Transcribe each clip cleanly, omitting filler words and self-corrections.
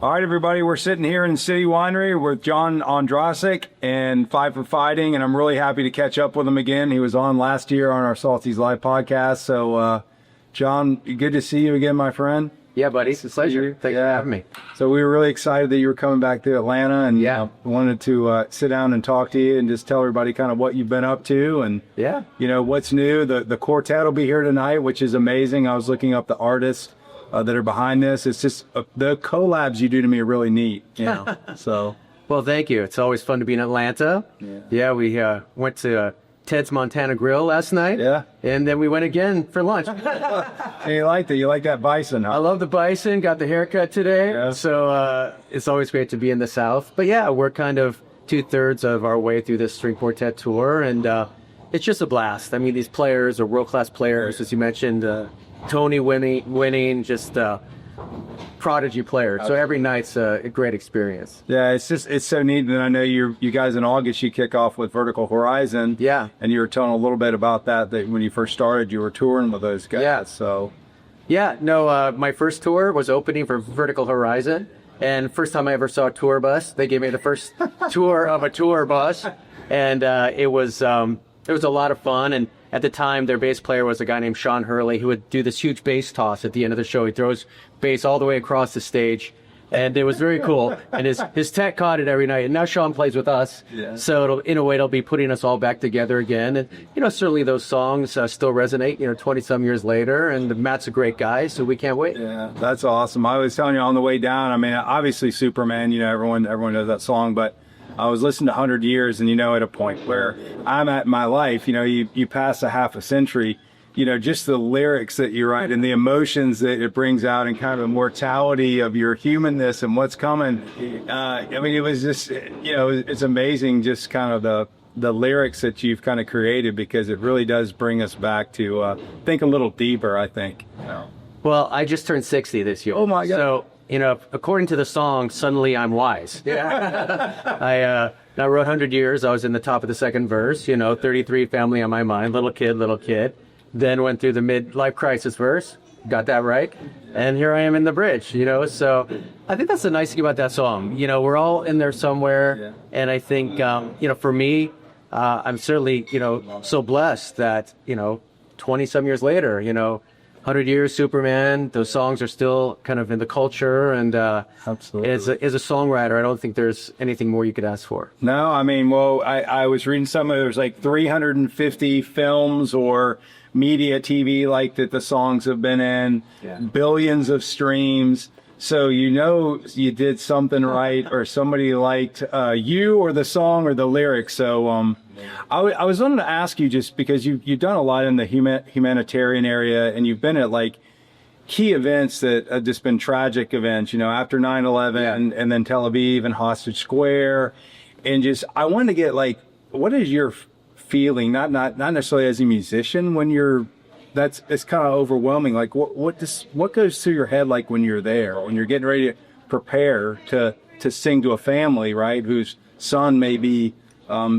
All right, everybody, we're sitting here in City Winery with John Ondrasik and Five for Fighting, and I'm really happy to catch up with him again. He was on last year on our Salty's Live podcast. So, John, good to see you again, my friend. Yeah, buddy. It's a pleasure. Thanks for having me. So we were really excited that you were coming back to Atlanta, and wanted to sit down and talk to you and just tell everybody kind of what you've been up to and, you know, what's new. The quartet will be here tonight, which is amazing. I was looking up the artists that are behind this. It's just the collabs you do to me are really neat, you know. So, well, thank you. It's always fun to be in Atlanta. Yeah, we went to Ted's Montana Grill last night. Yeah, and then we went again for lunch. Hey, you liked it? You like that bison? Huh? I love the bison. Got the haircut today. So it's always great to be in the South. But yeah, we're kind of 2/3 of our way through this string quartet tour, and it's just a blast. I mean, these players are world-class players, as you mentioned. Tony winning, just prodigy player. So every night's a great experience. Yeah, it's so neat. And I know you guys in August you kick off with Vertical Horizon. Yeah, and you were telling a little bit about that when you first started, you were touring with those guys. Yeah. So. Yeah, no, my first tour was opening for Vertical Horizon, and first time I ever saw a tour bus. They gave me the first tour of a tour bus, and it was a lot of fun. And at the time, their bass player was a guy named Sean Hurley, who would do this huge bass toss at the end of the show. He throws bass all the way across the stage, and it was very cool. And his tech caught it every night. And now Sean plays with us, so in a way, it'll be putting us all back together again. And certainly those songs still resonate. 20-some years later. And Matt's a great guy, so we can't wait. Yeah, that's awesome. I was telling you on the way down. I mean, obviously Superman. Everyone knows that song, but I was listening to 100 Years, and at a point where I'm at in my life, you pass a half a century, just the lyrics that you write and the emotions that it brings out and kind of the mortality of your humanness and what's coming. I mean, it was just, it's amazing just kind of the lyrics that you've kind of created, because it really does bring us back to think a little deeper, I think. Well, I just turned 60 this year. Oh, my God. So, according to the song, suddenly I'm wise. Yeah. I wrote 100 Years. I was in the top of the second verse, 33, family on my mind, little kid. Then went through the midlife crisis verse, got that right. And here I am in the bridge, So I think that's the nice thing about that song. We're all in there somewhere. Yeah. And I think, for me, I'm certainly, so blessed that, 20-some years later, 100 Years, Superman, those songs are still kind of in the culture, and absolutely. As a songwriter, I don't think there's anything more you could ask for. No, I mean, well, I was reading there's like 350 films or media TV like that the songs have been in, billions of streams. So you did something right, or somebody liked you or the song or the lyrics. So I was wanting to ask you, just because you've done a lot in the humanitarian area, and you've been at like key events that have just been tragic events, after 9/11 and then Tel Aviv and Hostage Square, and just I wanted to get like, what is your feeling, not necessarily as a musician, when it's kind of overwhelming. Like what goes through your head, like when you're there, when you're getting ready to prepare to sing to a family, right, whose son may be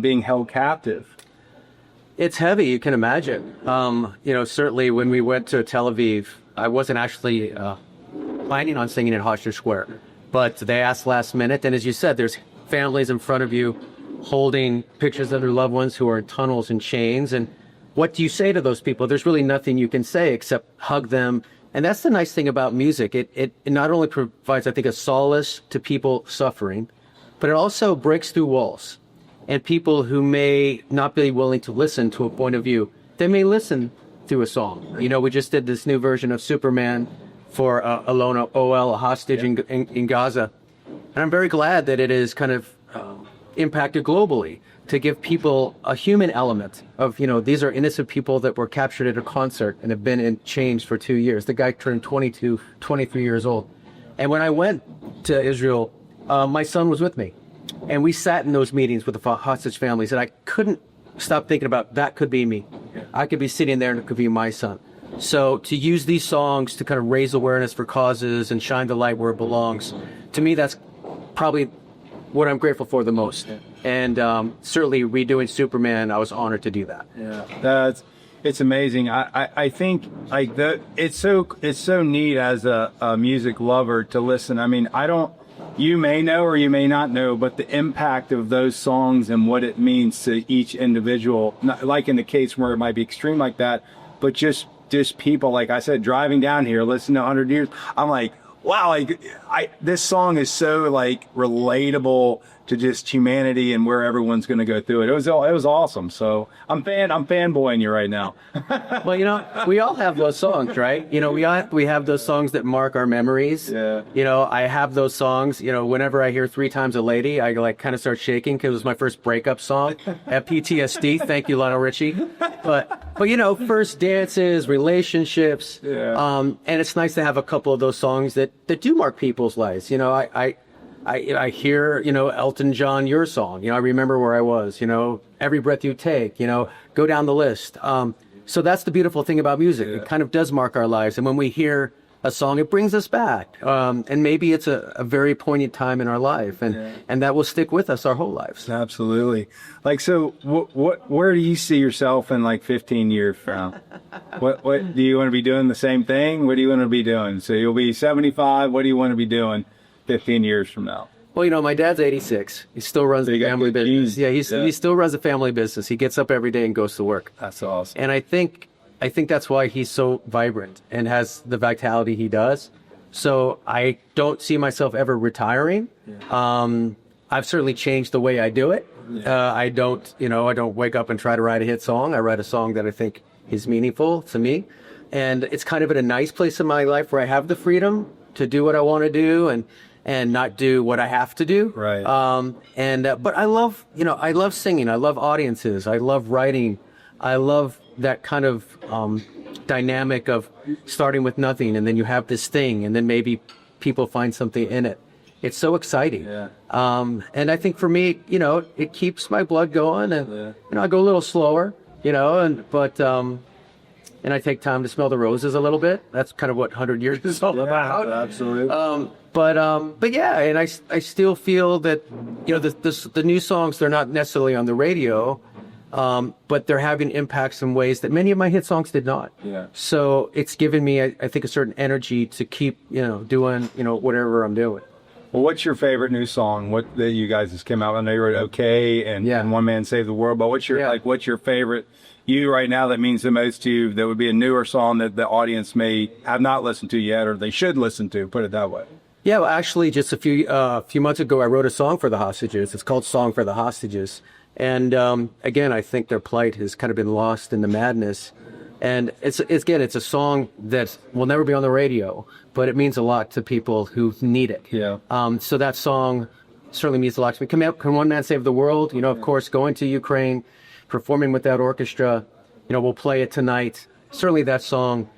being held captive? It's heavy, you can imagine. Certainly when we went to Tel Aviv, I wasn't actually planning on singing at Hostage Square, but they asked last minute, and as you said, there's families in front of you holding pictures of their loved ones who are in tunnels and chains, and what do you say to those people? There's really nothing you can say except hug them. And that's the nice thing about music. It not only provides, I think, a solace to people suffering, but it also breaks through walls. And people who may not be willing to listen to a point of view, they may listen through a song. We just did this new version of Superman for Alona OL, a hostage in Gaza. And I'm very glad that it is kind of impacted globally, to give people a human element of, these are innocent people that were captured at a concert and have been in chains for 2 years. The guy turned 22, 23 years old. And when I went to Israel, my son was with me. And we sat in those meetings with the hostage families, and I couldn't stop thinking about, that could be me. I could be sitting there and it could be my son. So to use these songs to kind of raise awareness for causes and shine the light where it belongs, to me, that's probably what I'm grateful for the most. And certainly redoing Superman, I was honored to do that. Yeah, it's amazing. I think like it's so neat as a music lover to listen. I mean, I don't you may know or you may not know, but the impact of those songs and what it means to each individual, not like in the case where it might be extreme like that, but just people, like I said, driving down here, listening to 100 Years, I'm like, wow, like this song is so like relatable to just humanity and where everyone's going to go through it. It was awesome. So I'm fanboying you right now. Well, you know, we all have those songs, right? You know, we have those songs that mark our memories. Yeah. You know, I have those songs. You know, whenever I hear 3 Times a Lady, I like kind of start shaking because it was my first breakup song. I have PTSD. Thank you, Lionel Richie. But you know, first dances, relationships. Yeah. And it's nice to have a couple of those songs that do mark people's lives. You know, I hear, you know, Elton John, Your Song, you know, I remember where I was, you know, Every Breath You Take, you know, go down the list. So that's the beautiful thing about music. Yeah. It kind of does mark our lives. And when we hear a song, it brings us back. And maybe it's a very poignant time in our life and that will stick with us our whole lives. Absolutely. Like, so where do you see yourself in like 15 years from now? What do you want to be doing the same thing? What do you want to be doing? So you'll be 75. What do you want to be doing 15 years from now? Well, you know, my dad's 86. He still runs the family business. Yeah, he still runs a family business. He gets up every day and goes to work. That's awesome. And I think that's why he's so vibrant and has the vitality he does. So I don't see myself ever retiring. I've certainly changed the way I do it. I don't wake up and try to write a hit song. I write a song that I think is meaningful to me. And it's kind of at a nice place in my life where I have the freedom to do what I want to do and not do what I have to do. Right. But I love singing. I love audiences. I love writing. I love that kind of dynamic of starting with nothing and then you have this thing and then maybe people find something in it. It's so exciting. Yeah. And I think for me, you know, it keeps my blood going and you know, I go a little slower, you know, and I take time to smell the roses a little bit. That's kind of what 100 Years is all about. Absolutely. But yeah, and I still feel that, you know, the new songs, they're not necessarily on the radio, but they're having impacts in ways that many of my hit songs did not. Yeah. So it's given me, I think, a certain energy to keep, you know, doing, you know, whatever I'm doing. Well, what's your favorite new song? What that you guys just came out? I know you wrote "Okay" and "One Man Saved the World," but what's your favorite right now that means the most to you? That would be a newer song that the audience may have not listened to yet, or they should listen to. Put it that way. Yeah, well, actually, just a few months ago, I wrote a song for the hostages. It's called "Song for the Hostages," and again, I think their plight has kind of been lost in the madness. And it's a song that will never be on the radio, but it means a lot to people who need it. Yeah. So that song certainly means a lot to me. Can One Man Save the World? You know, of course, going to Ukraine, performing with that orchestra. You know, we'll play it tonight. Certainly, that song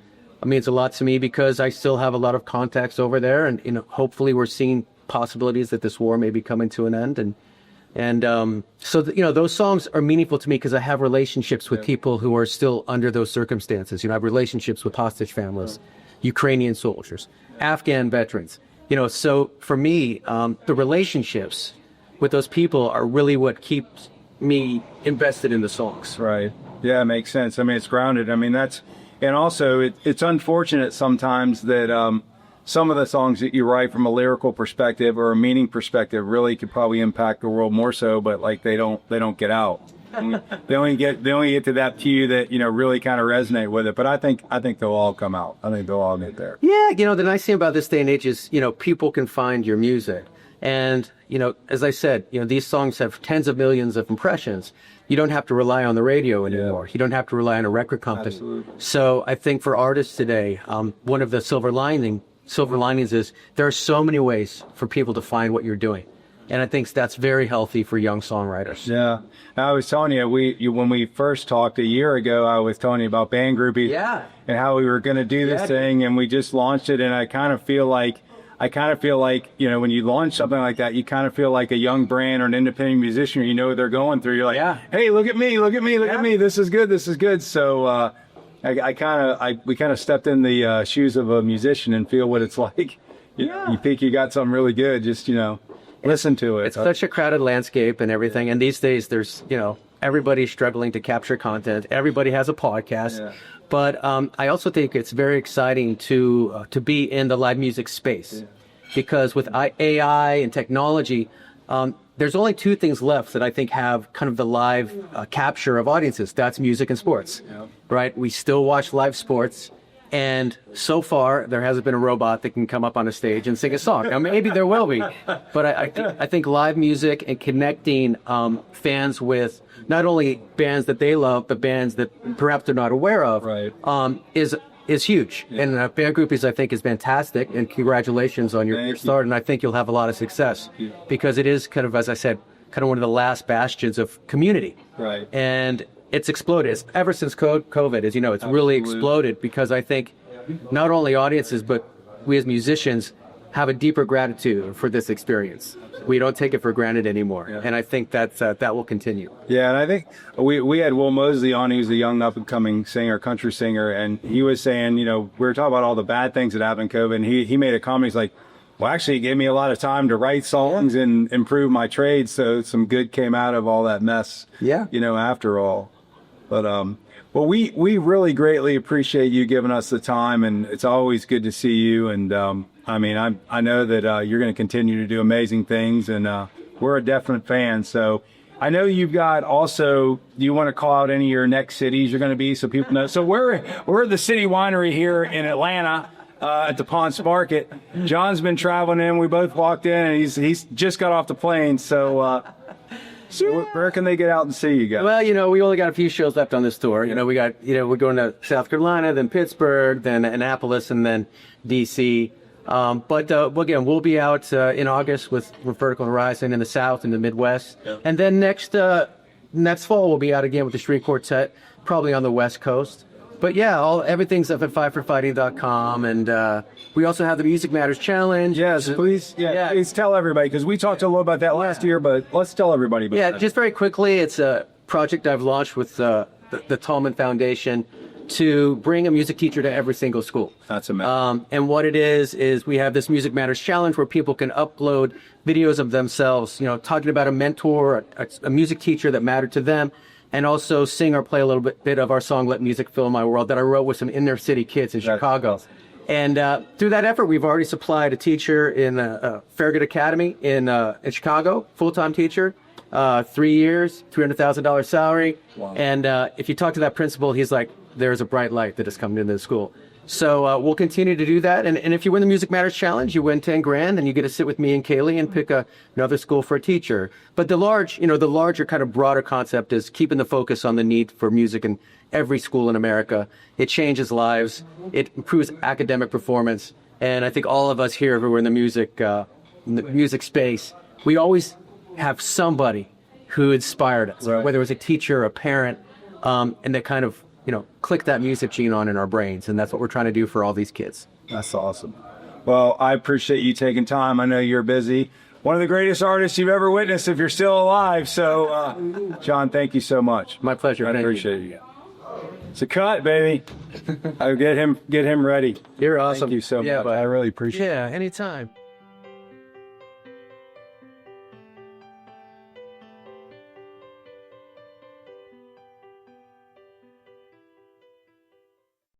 means a lot to me because I still have a lot of contacts over there, and you know, hopefully, we're seeing possibilities that this war may be coming to an end, you know, those songs are meaningful to me because I have relationships with people who are still under those circumstances. You know, I have relationships with hostage families, Ukrainian soldiers, Afghan veterans. You know, so for me, the relationships with those people are really what keeps me invested in the songs. Right. Yeah, it makes sense. I mean, it's grounded. I mean, and also it's unfortunate sometimes that some of the songs that you write from a lyrical perspective or a meaning perspective really could probably impact the world more so, but like they don't get out. They only get to that few that, you know, really kind of resonate with it. But I think they'll all come out. I think they'll all get there. Yeah, you know, the nice thing about this day and age is, you know, people can find your music. And, you know, as I said, you know, these songs have tens of millions of impressions. You don't have to rely on the radio anymore. You don't have to rely on a record company. Absolutely. So I think for artists today, one of the silver linings is there are so many ways for people to find what you're doing. And I think that's very healthy for young songwriters. Yeah. I was telling you, when we first talked a year ago, I was telling you about Band Groupies and how we were going to do this thing, and we just launched it. And I kind of feel like, you know, when you launch something like that, you kind of feel like a young brand or an independent musician, you know what they're going through. You're like, hey, look at me. This is good. So we kind of stepped in the shoes of a musician and feel what it's like. You think you got something really good, just, you know, listen to it. It's such a crowded landscape and everything. And these days there's, you know, everybody's struggling to capture content. Everybody has a podcast. Yeah. But I also think it's very exciting to be in the live music space. because with AI and technology, there's only two things left that I think have kind of the live capture of audiences. That's music and sports, right? We still watch live sports. And so far, there hasn't been a robot that can come up on a stage and sing a song. Now, maybe there will be, but I think live music and connecting fans with not only bands that they love, but bands that perhaps they're not aware of, is huge. Yeah. And Band Groupies, I think, is fantastic. And congratulations on your start. And I think you'll have a lot of success because it is kind of, as I said, kind of one of the last bastions of community. Right. And it's exploded. It's, ever since COVID, as you know, it's really exploded because I think not only audiences, but we as musicians have a deeper gratitude for this experience. We don't take it for granted anymore. And I think that will continue. Yeah, and I think we had Will Mosley on. He was a young up-and-coming singer, country singer, and he was saying, you know, we were talking about all the bad things that happened in COVID, and he made a comment. He's like, well, actually, it gave me a lot of time to write songs and improve my trade, so some good came out of all that mess, you know, after all. But, well, we really greatly appreciate you giving us the time, and it's always good to see you. And, I mean, I know that you're going to continue to do amazing things, and we're a definite fan. So I know you've got also, do you want to call out any of your next cities you're going to be so people know? So we're at the City Winery here in Atlanta. At the Ponce Market. John's been traveling in. We both walked in, and he's just got off the plane. So, where can they get out and see you guys? Well, you know, we only got a few shows left on this tour. You know, we're going to South Carolina, then Pittsburgh, then Annapolis, and then DC. But again, we'll be out in August with Vertical Horizon in the South and the Midwest, and then next fall we'll be out again with the String Quartet, probably on the West Coast. But yeah, everything's up at fiveforfighting.com, and we also have the Music Matters Challenge. Yes, please. Yeah, please tell everybody, because we talked a little about that last year, but let's tell everybody about that. Just very quickly, it's a project I've launched with the Tallman Foundation to bring a music teacher to every single school. That's amazing. And what it is we have this Music Matters Challenge where people can upload videos of themselves, you know, talking about a mentor, a music teacher that mattered to them, and also sing or play a little bit of our song, Let Music Fill My World, that I wrote with some inner city kids in Chicago. And through that effort, we've already supplied a teacher in Farragut Academy in Chicago, full-time teacher, 3 years, $300,000 salary. Wow. And if you talk to that principal, he's like, there's a bright light that has come into the school. So we'll continue to do that. And if you win the Music Matters Challenge, you win $10,000, and you get to sit with me and Kaylee and pick another school for a teacher. But the larger kind of broader concept is keeping the focus on the need for music in every school in America. It changes lives. It improves academic performance. And I think all of us here who are in the music space, we always have somebody who inspired us, whether it was a teacher, a parent, and that kind of, you know, click that music gene on in our brains. And that's what we're trying to do for all these kids. That's awesome. Well, I appreciate you taking time. I know you're busy. One of the greatest artists you've ever witnessed if you're still alive. So, John, thank you so much. My pleasure. I appreciate you. It's a cut, baby. I'll get him ready. You're awesome. Thank you so much. I really appreciate it. Yeah, anytime.